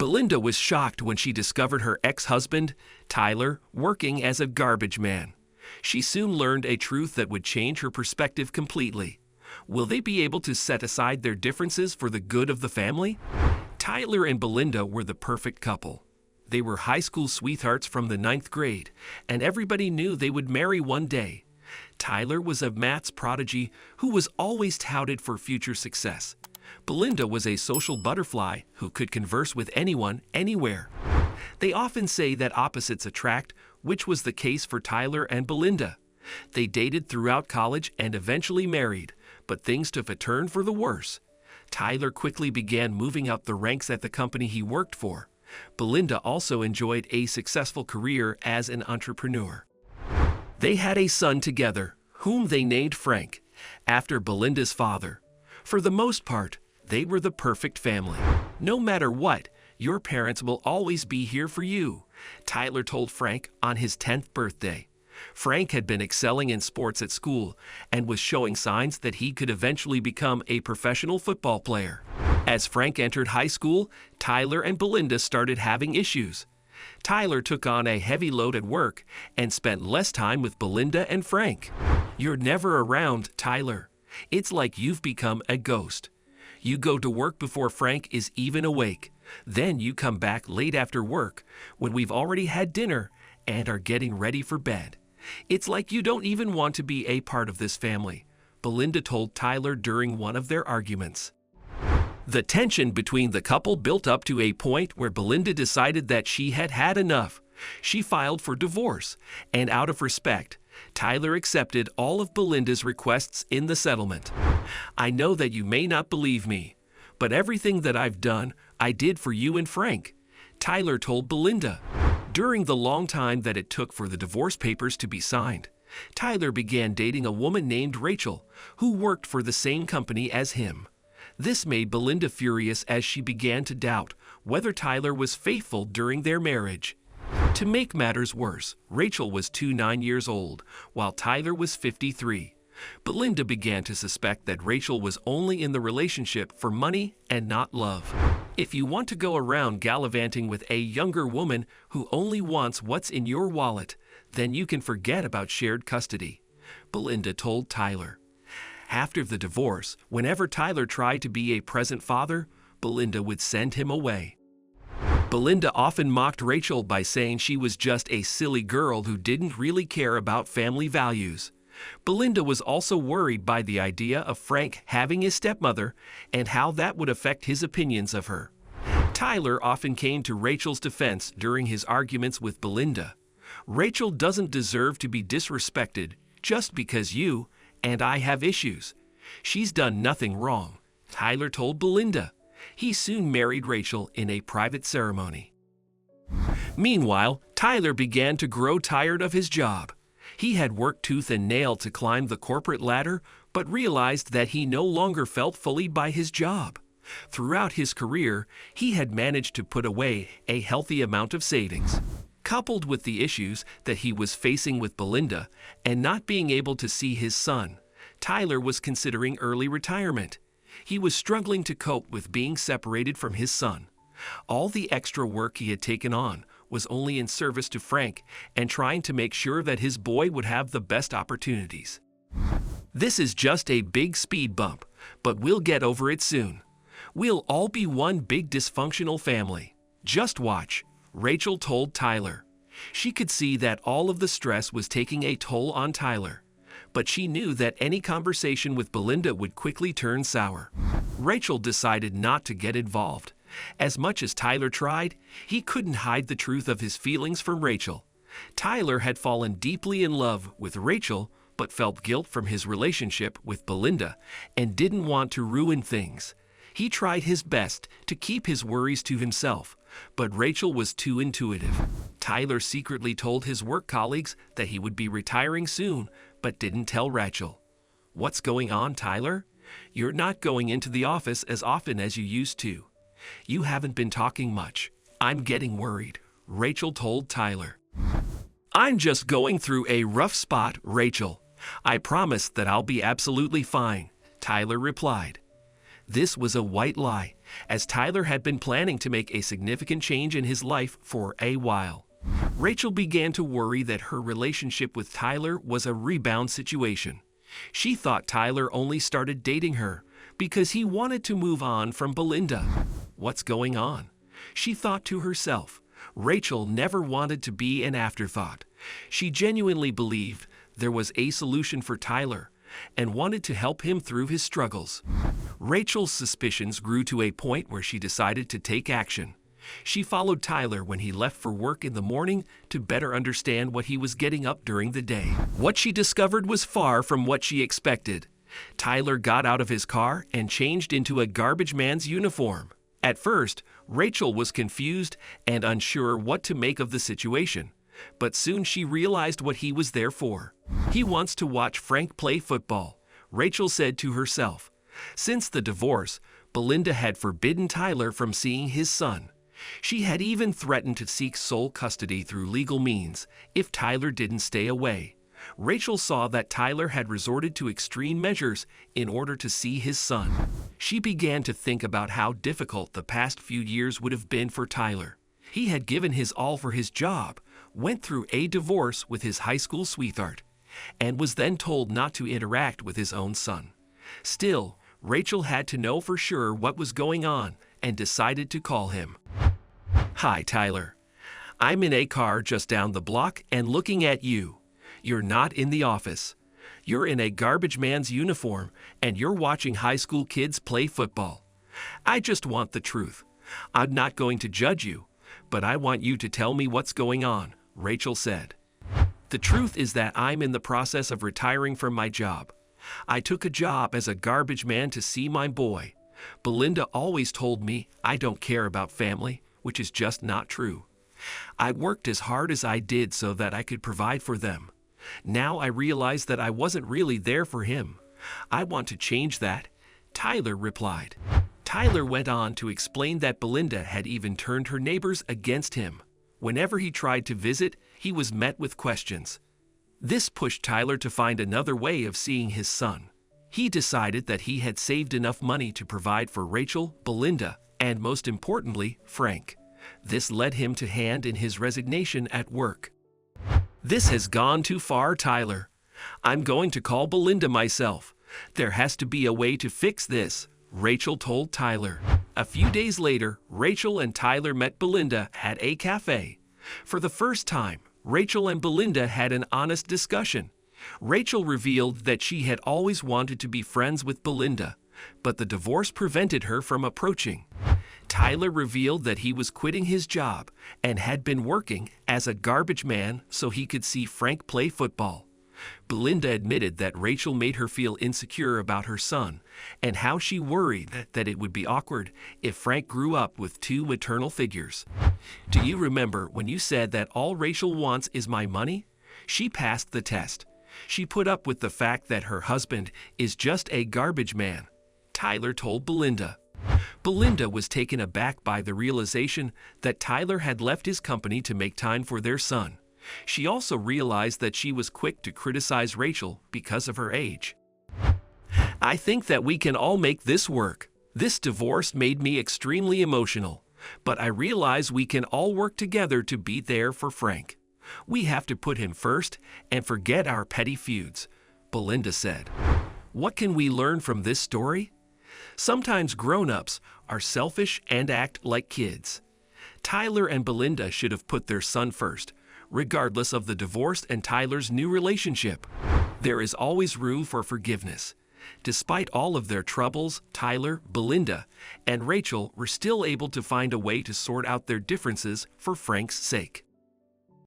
Belinda was shocked when she discovered her ex-husband, Tyler, working as a garbage man. She soon learned a truth that would change her perspective completely. Will they be able to set aside their differences for the good of the family? Tyler and Belinda were the perfect couple. They were high school sweethearts from the 9th grade, and everybody knew they would marry one day. Tyler was a maths prodigy who was always touted for future success. Belinda was a social butterfly who could converse with anyone, anywhere. They often say that opposites attract, which was the case for Tyler and Belinda. They dated throughout college and eventually married, but things took a turn for the worse. Tyler quickly began moving up the ranks at the company he worked for. Belinda also enjoyed a successful career as an entrepreneur. They had a son together, whom they named Frank, after Belinda's father. For the most part, they were the perfect family. No matter what, your parents will always be here for you, Tyler told Frank on his 10th birthday. Frank had been excelling in sports at school and was showing signs that he could eventually become a professional football player. As Frank entered high school, Tyler and Belinda started having issues. Tyler took on a heavy load at work and spent less time with Belinda and Frank. "You're never around, Tyler. It's like you've become a ghost. You go to work before Frank is even awake. Then you come back late after work when we've already had dinner and are getting ready for bed. It's like you don't even want to be a part of this family," Belinda told Tyler during one of their arguments. The tension between the couple built up to a point where Belinda decided that she had had enough. She filed for divorce, and out of respect, Tyler accepted all of Belinda's requests in the settlement. "I know that you may not believe me, but everything that I've done, I did for you and Frank," Tyler told Belinda. During the long time that it took for the divorce papers to be signed, Tyler began dating a woman named Rachel, who worked for the same company as him. This made Belinda furious as she began to doubt whether Tyler was faithful during their marriage. To make matters worse, Rachel was 29 years old, while Tyler was 53. Belinda began to suspect that Rachel was only in the relationship for money and not love. "If you want to go around gallivanting with a younger woman who only wants what's in your wallet, then you can forget about shared custody," Belinda told Tyler. After the divorce, whenever Tyler tried to be a present father, Belinda would send him away. Belinda often mocked Rachel by saying she was just a silly girl who didn't really care about family values. Belinda was also worried by the idea of Frank having a stepmother and how that would affect his opinions of her. Tyler often came to Rachel's defense during his arguments with Belinda. "Rachel doesn't deserve to be disrespected just because you and I have issues. She's done nothing wrong," Tyler told Belinda. He soon married Rachel in a private ceremony. Meanwhile, Tyler began to grow tired of his job. He had worked tooth and nail to climb the corporate ladder, but realized that he no longer felt fully by his job. Throughout his career, he had managed to put away a healthy amount of savings. Coupled with the issues that he was facing with Belinda and not being able to see his son, Tyler was considering early retirement. He was struggling to cope with being separated from his son. All the extra work he had taken on was only in service to Frank and trying to make sure that his boy would have the best opportunities. "This is just a big speed bump, but we'll get over it soon. We'll all be one big dysfunctional family. Just watch," Rachel told Tyler. She could see that all of the stress was taking a toll on Tyler, but she knew that any conversation with Belinda would quickly turn sour. Rachel decided not to get involved. As much as Tyler tried, he couldn't hide the truth of his feelings from Rachel. Tyler had fallen deeply in love with Rachel, but felt guilt from his relationship with Belinda and didn't want to ruin things. He tried his best to keep his worries to himself, but Rachel was too intuitive. Tyler secretly told his work colleagues that he would be retiring soon, but didn't tell Rachel. "What's going on, Tyler? You're not going into the office as often as you used to. You haven't been talking much. I'm getting worried," Rachel told Tyler. "I'm just going through a rough spot, Rachel. I promise that I'll be absolutely fine," Tyler replied. This was a white lie, as Tyler had been planning to make a significant change in his life for a while. Rachel began to worry that her relationship with Tyler was a rebound situation. She thought Tyler only started dating her because he wanted to move on from Belinda. What's going on? She thought to herself. Rachel never wanted to be an afterthought. She genuinely believed there was a solution for Tyler and wanted to help him through his struggles. Rachel's suspicions grew to a point where she decided to take action. She followed Tyler when he left for work in the morning to better understand what he was getting up during the day. What she discovered was far from what she expected. Tyler got out of his car and changed into a garbage man's uniform. At first, Rachel was confused and unsure what to make of the situation, but soon she realized what he was there for. He wants to watch Frank play football, Rachel said to herself. Since the divorce, Belinda had forbidden Tyler from seeing his son. She had even threatened to seek sole custody through legal means if Tyler didn't stay away. Rachel saw that Tyler had resorted to extreme measures in order to see his son. She began to think about how difficult the past few years would have been for Tyler. He had given his all for his job, went through a divorce with his high school sweetheart, and was then told not to interact with his own son. Still, Rachel had to know for sure what was going on and decided to call him. "Hi, Tyler. I'm in a car just down the block and looking at you. You're not in the office. You're in a garbage man's uniform and you're watching high school kids play football. I just want the truth. I'm not going to judge you, but I want you to tell me what's going on," Rachel said. "The truth is that I'm in the process of retiring from my job. I took a job as a garbage man to see my boy. Belinda always told me I don't care about family, which is just not true. I worked as hard as I did so that I could provide for them. Now I realize that I wasn't really there for him. I want to change that," Tyler replied. Tyler went on to explain that Belinda had even turned her neighbors against him. Whenever he tried to visit, he was met with questions. This pushed Tyler to find another way of seeing his son. He decided that he had saved enough money to provide for Rachel, Belinda, and most importantly, Frank. This led him to hand in his resignation at work. "This has gone too far, Tyler. I'm going to call Belinda myself. There has to be a way to fix this," Rachel told Tyler. A few days later, Rachel and Tyler met Belinda at a cafe. For the first time, Rachel and Belinda had an honest discussion. Rachel revealed that she had always wanted to be friends with Belinda, but the divorce prevented her from approaching. Tyler revealed that he was quitting his job and had been working as a garbage man so he could see Frank play football. Belinda admitted that Rachel made her feel insecure about her son and how she worried that it would be awkward if Frank grew up with two maternal figures. "Do you remember when you said that all Rachel wants is my money?" She passed the test. She put up with the fact that her husband is just a garbage man, Tyler told Belinda. Belinda was taken aback by the realization that Tyler had left his company to make time for their son. She also realized that she was quick to criticize Rachel because of her age. "I think that we can all make this work. This divorce made me extremely emotional, but I realize we can all work together to be there for Frank. We have to put him first and forget our petty feuds," Belinda said. What can we learn from this story? Sometimes grown-ups are selfish and act like kids. Tyler and Belinda should have put their son first, regardless of the divorce and Tyler's new relationship. There is always room for forgiveness. Despite all of their troubles, Tyler, Belinda, and Rachel were still able to find a way to sort out their differences for Frank's sake.